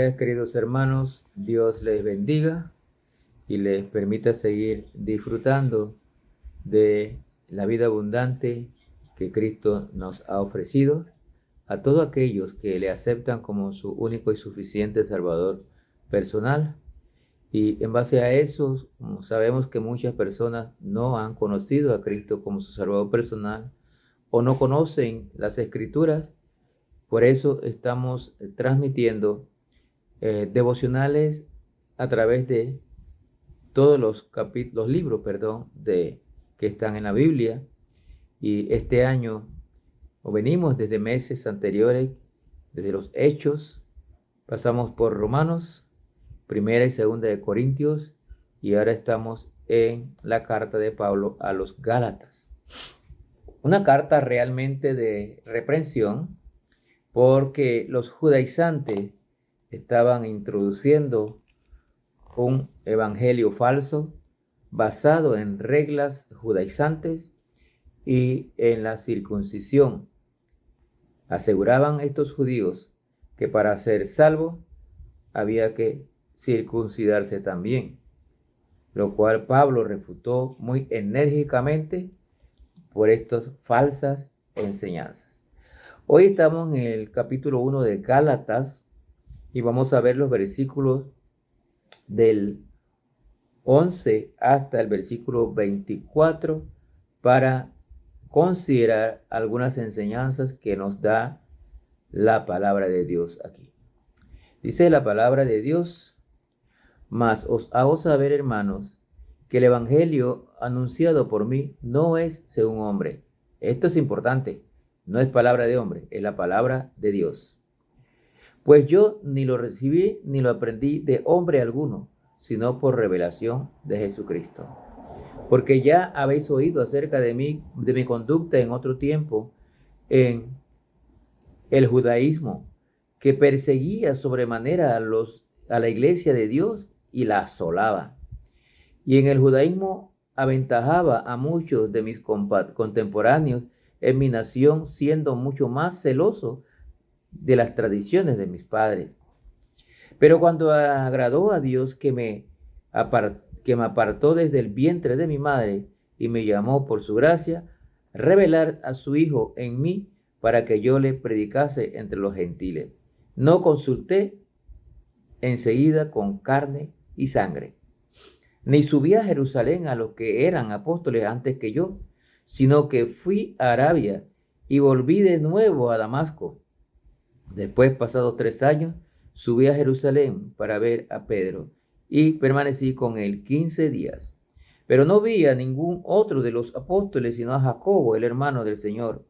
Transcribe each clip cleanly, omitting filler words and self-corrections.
días, queridos hermanos. Dios les bendiga y les permita seguir disfrutando de la vida abundante que Cristo nos ha ofrecido a todos aquellos que le aceptan como su único y suficiente Salvador personal. Y en base a eso, sabemos que muchas personas no han conocido a Cristo como su Salvador personal o no conocen las Escrituras. Por eso estamos transmitiendo devocionales a través de todos los libros, que están en la Biblia. Y este año, o venimos desde meses anteriores, desde los Hechos, pasamos por Romanos, Primera y Segunda de Corintios, y ahora estamos en la carta de Pablo a los Gálatas. Una carta realmente de reprensión, porque los judaizantes estaban introduciendo un evangelio falso basado en reglas judaizantes y en la circuncisión. Aseguraban estos judíos que para ser salvo había que circuncidarse también, lo cual Pablo refutó muy enérgicamente por estas falsas enseñanzas. Hoy estamos en el capítulo 1 de Gálatas y vamos a ver los versículos del 11 hasta el versículo 24 para considerar algunas enseñanzas que nos da la palabra de Dios aquí. Dice la palabra de Dios: mas os hago saber, hermanos, que el evangelio anunciado por mí no es según hombre. Esto es importante. No es palabra de hombre, es la palabra de Dios. Pues yo ni lo recibí ni lo aprendí de hombre alguno, sino por revelación de Jesucristo. Porque ya habéis oído acerca de mí, de mi conducta en otro tiempo, en el judaísmo, que perseguía sobremanera a la iglesia de Dios y la asolaba. Y en el judaísmo aventajaba a muchos de mis contemporáneos en mi nación, siendo mucho más celoso de las tradiciones de mis padres. Pero cuando agradó a Dios que me apartó desde el vientre de mi madre y me llamó por su gracia, revelar a su Hijo en mí para que yo le predicase entre los gentiles, no consulté enseguida con carne y sangre, ni subí a Jerusalén a los que eran apóstoles antes que yo, sino que fui a Arabia y volví de nuevo a Damasco. Después, pasados 3 años, subí a Jerusalén para ver a Pedro y permanecí con él 15 días. Pero no vi a ningún otro de los apóstoles, sino a Jacobo, el hermano del Señor.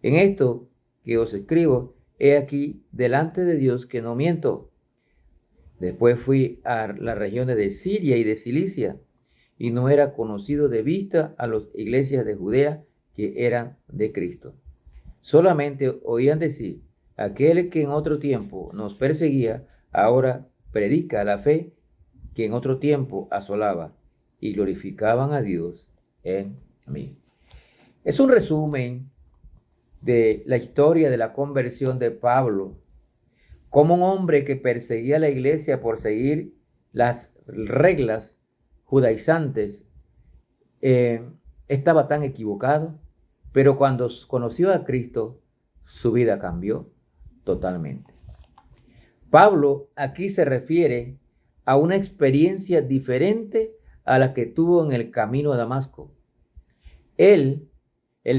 En esto que os escribo, he aquí delante de Dios que no miento. Después fui a las regiones de Siria y de Cilicia, y no era conocido de vista a las iglesias de Judea que eran de Cristo. Solamente oían decir: aquel que en otro tiempo nos perseguía, ahora predica la fe que en otro tiempo asolaba, y glorificaban a Dios en mí. Es un resumen de la historia de la conversión de Pablo, como un hombre que perseguía a la iglesia por seguir las reglas judaizantes, estaba tan equivocado, pero cuando conoció a Cristo, su vida cambió totalmente. Pablo aquí se refiere a una experiencia diferente a la que tuvo en el camino a Damasco. El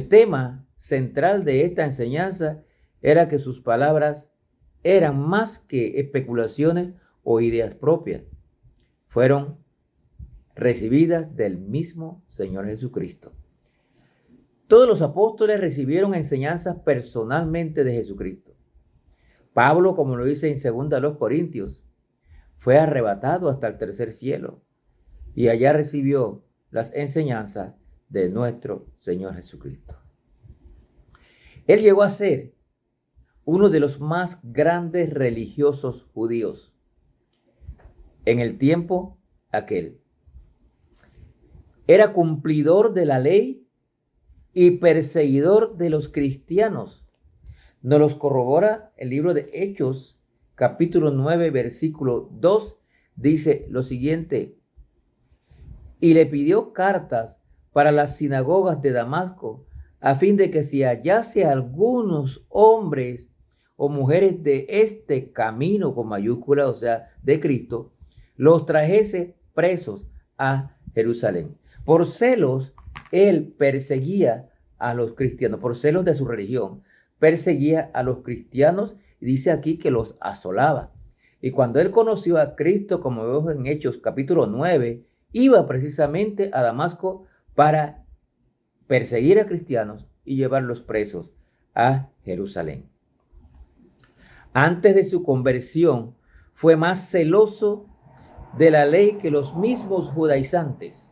tema central de esta enseñanza era que sus palabras eran más que especulaciones o ideas propias. Fueron recibidas del mismo Señor Jesucristo. Todos los apóstoles recibieron enseñanzas personalmente de Jesucristo. Pablo, como lo dice en 2 Corintios, fue arrebatado hasta el tercer cielo y allá recibió las enseñanzas de nuestro Señor Jesucristo. Él llegó a ser uno de los más grandes religiosos judíos en el tiempo aquel. Era cumplidor de la ley y perseguidor de los cristianos. Nos los corrobora el libro de Hechos capítulo 9, versículo 2, dice lo siguiente: y le pidió cartas para las sinagogas de Damasco, a fin de que si hallase algunos hombres o mujeres de este camino, con mayúscula, o sea, de Cristo, los trajese presos a Jerusalén. Por celos, él perseguía a los cristianos, por celos de su religión, perseguía a los cristianos, y dice aquí que los asolaba. Y cuando él conoció a Cristo, como vemos en Hechos capítulo 9, iba precisamente a Damasco para perseguir a cristianos y llevarlos presos a Jerusalén. Antes de su conversión, fue más celoso de la ley que los mismos judaizantes.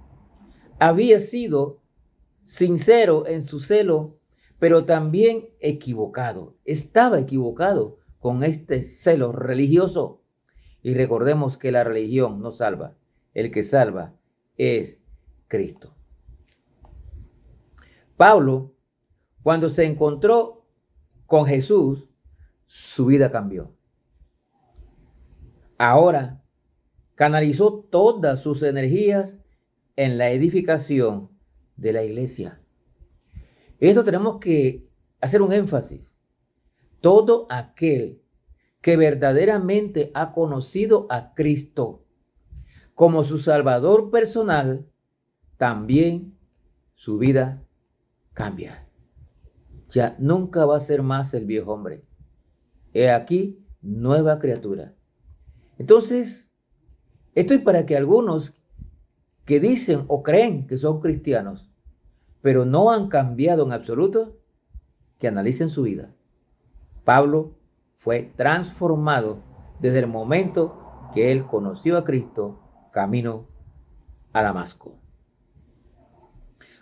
Había sido sincero en su celo, pero también equivocado. Estaba equivocado con este celo religioso. Y recordemos que la religión no salva. El que salva es Cristo. Pablo, cuando se encontró con Jesús, su vida cambió. Ahora canalizó todas sus energías en la edificación de la iglesia. Esto tenemos que hacer un énfasis. Todo aquel que verdaderamente ha conocido a Cristo como su Salvador personal, también su vida cambia. Ya nunca va a ser más el viejo hombre. He aquí, nueva criatura. Entonces, esto es para que algunos que dicen o creen que son cristianos, pero no han cambiado en absoluto, que analicen su vida. Pablo fue transformado desde el momento que él conoció a Cristo camino a Damasco.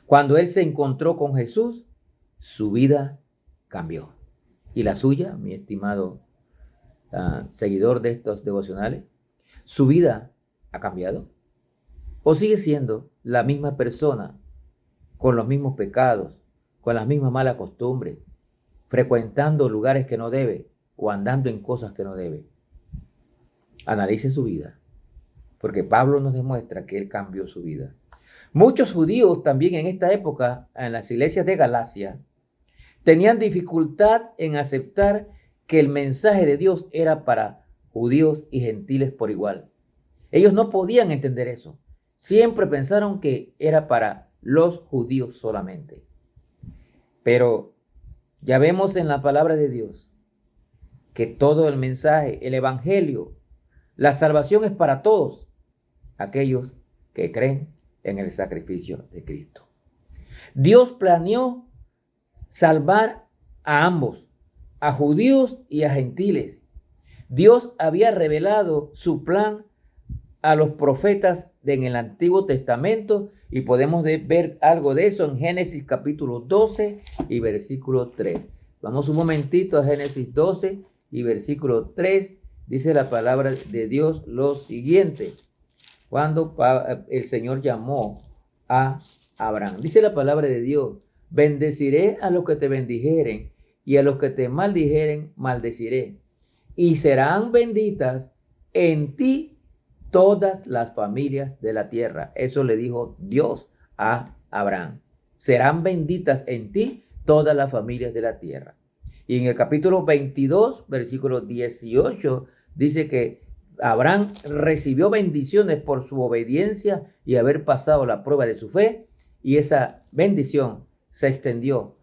Cuando él se encontró con Jesús, su vida cambió. ¿Y la suya, mi estimado seguidor de estos devocionales? ¿Su vida ha cambiado? ¿O sigue siendo la misma persona, con los mismos pecados, con las mismas malas costumbres, frecuentando lugares que no debe o andando en cosas que no debe? Analice su vida, porque Pablo nos demuestra que él cambió su vida. Muchos judíos también en esta época, en las iglesias de Galacia, tenían dificultad en aceptar que el mensaje de Dios era para judíos y gentiles por igual. Ellos no podían entender eso. Siempre pensaron que era para los judíos solamente. Pero ya vemos en la palabra de Dios que todo el mensaje, el evangelio, la salvación es para todos aquellos que creen en el sacrificio de Cristo. Dios planeó salvar a ambos, a judíos y a gentiles. Dios había revelado su plan a los profetas en el Antiguo Testamento y podemos ver algo de eso en Génesis capítulo 12 y versículo 3. Vamos un momentito a Génesis 12 y versículo 3. Dice la palabra de Dios lo siguiente. Cuando el Señor llamó a Abraham. Dice la palabra de Dios: bendeciré a los que te bendijeren y a los que te maldijeren maldeciré. Y serán benditas en ti todas las familias de la tierra. Eso le dijo Dios a Abraham. Serán benditas en ti todas las familias de la tierra. Y en el capítulo 22, versículo 18, dice que Abraham recibió bendiciones por su obediencia y haber pasado la prueba de su fe. Y esa bendición se extendió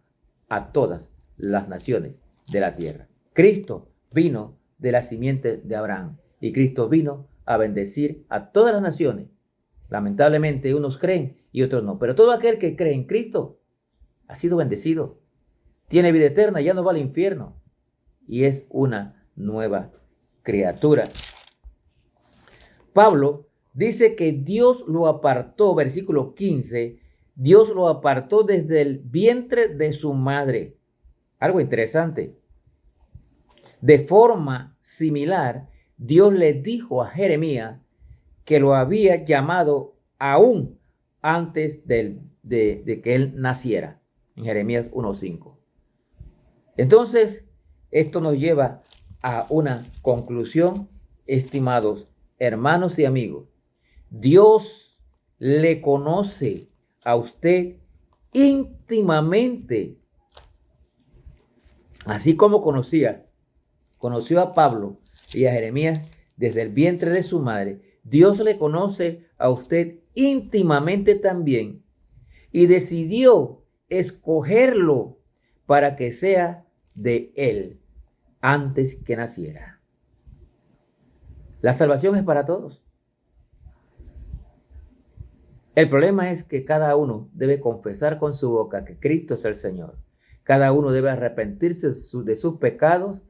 a todas las naciones de la tierra. Cristo vino de la simiente de Abraham y Cristo vino a bendecir a todas las naciones. Lamentablemente unos creen y otros no, pero todo aquel que cree en Cristo ha sido bendecido. Tiene vida eterna, ya no va al infierno y es una nueva criatura. Pablo dice que Dios lo apartó, versículo 15, Dios lo apartó desde el vientre de su madre. Algo interesante. De forma similar, Dios le dijo a Jeremías que lo había llamado aún antes de que él naciera, en Jeremías 1:5. Entonces, esto nos lleva a una conclusión, estimados hermanos y amigos. Dios le conoce a usted íntimamente, así como conoció a Pablo y a Jeremías desde el vientre de su madre. Dios le conoce a usted íntimamente también y decidió escogerlo para que sea de él antes que naciera. La salvación es para todos. El problema es que cada uno debe confesar con su boca que Cristo es el Señor. Cada uno debe arrepentirse de sus pecados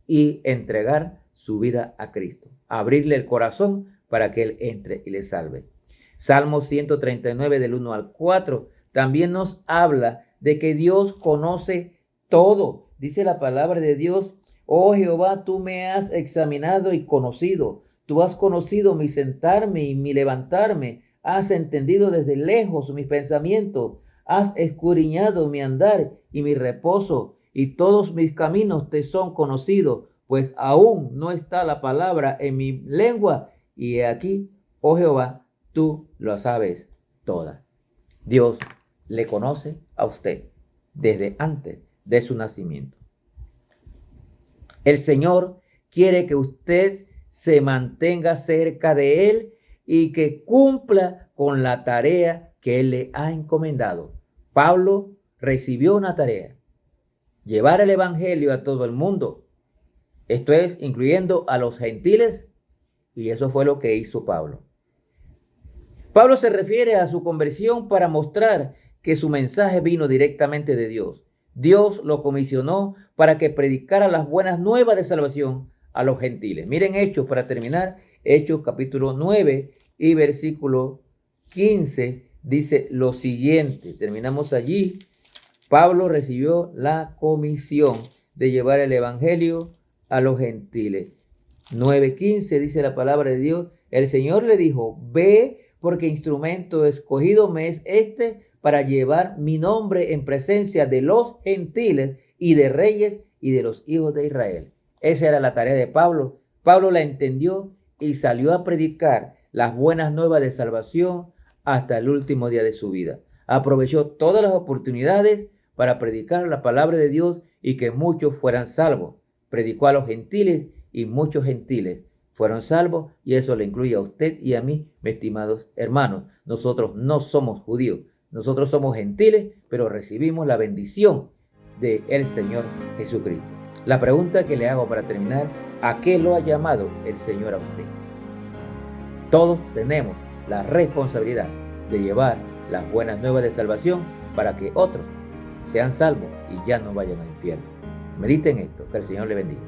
y entregar su vida a Cristo. Abrirle el corazón para que Él entre y le salve. Salmo 139 del 1 al 4 también nos habla de que Dios conoce todo. Dice la palabra de Dios: oh Jehová, tú me has examinado y conocido. Tú has conocido mi sentarme y mi levantarme. Has entendido desde lejos mis pensamientos. Has escudriñado mi andar y mi reposo. Y todos mis caminos te son conocidos, pues aún no está la palabra en mi lengua. Y he aquí, oh Jehová, tú lo sabes toda. Dios le conoce a usted desde antes de su nacimiento. El Señor quiere que usted se mantenga cerca de Él y que cumpla con la tarea que Él le ha encomendado. Pablo recibió una tarea: llevar el evangelio a todo el mundo. Esto es, incluyendo a los gentiles, y eso fue lo que hizo Pablo. Pablo se refiere a su conversión para mostrar que su mensaje vino directamente de Dios. Dios lo comisionó para que predicara las buenas nuevas de salvación a los gentiles. Miren Hechos, para terminar, Hechos capítulo 9 y versículo 15 dice lo siguiente. Terminamos allí. Pablo recibió la comisión de llevar el evangelio a los gentiles. 9:15 dice la palabra de Dios: el Señor le dijo: ve, porque instrumento escogido me es este para llevar mi nombre en presencia de los gentiles y de reyes y de los hijos de Israel. Esa era la tarea de Pablo. Pablo la entendió y salió a predicar las buenas nuevas de salvación hasta el último día de su vida. Aprovechó todas las oportunidades para predicar la palabra de Dios y que muchos fueran salvos. Predicó a los gentiles y muchos gentiles fueron salvos, y eso le incluye a usted y a mí, mis estimados hermanos. Nosotros no somos judíos, nosotros somos gentiles, pero recibimos la bendición del Señor Jesucristo. La pregunta que le hago para terminar: ¿a qué lo ha llamado el Señor a usted? Todos tenemos la responsabilidad de llevar las buenas nuevas de salvación para que otros sean salvos y ya no vayan al infierno. Mediten esto, que el Señor le bendiga.